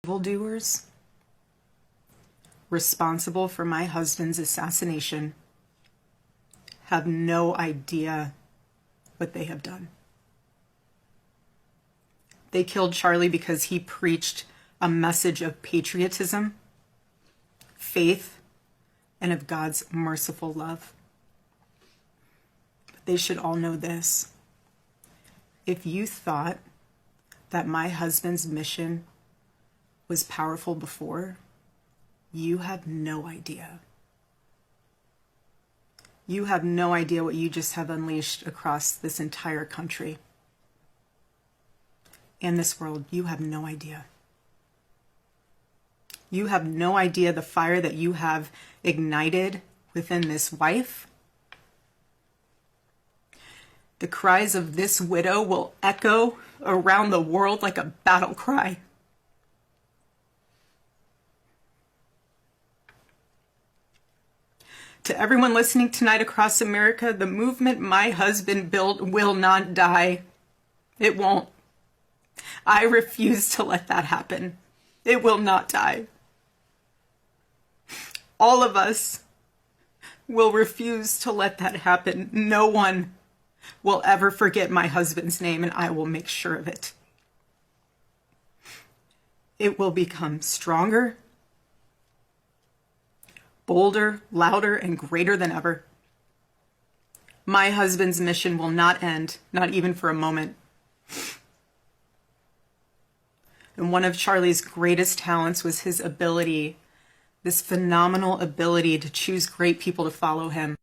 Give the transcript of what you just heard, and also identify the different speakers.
Speaker 1: Evildoers responsible for my husband's assassination have no idea what they have done. They killed Charlie because he preached a message of patriotism, faith, and of God's merciful love. But they should all know this. If you thought that my husband's mission was powerful before, you have no idea. You have no idea what you just have unleashed across this entire country and this world. You have no idea. You have no idea the fire that you have ignited within this wife. The cries of this widow will echo around the world like a battle cry. To everyone listening tonight across America, the movement my husband built will not die. It won't. I refuse to let that happen. It will not die. All of us will refuse to let that happen. No one will ever forget my husband's name, and I will make sure of it. It will become stronger, bolder, louder, and greater than ever. My husband's mission will not end, not even for a moment. And one of Charlie's greatest talents was his ability, this phenomenal ability to choose great people to follow him.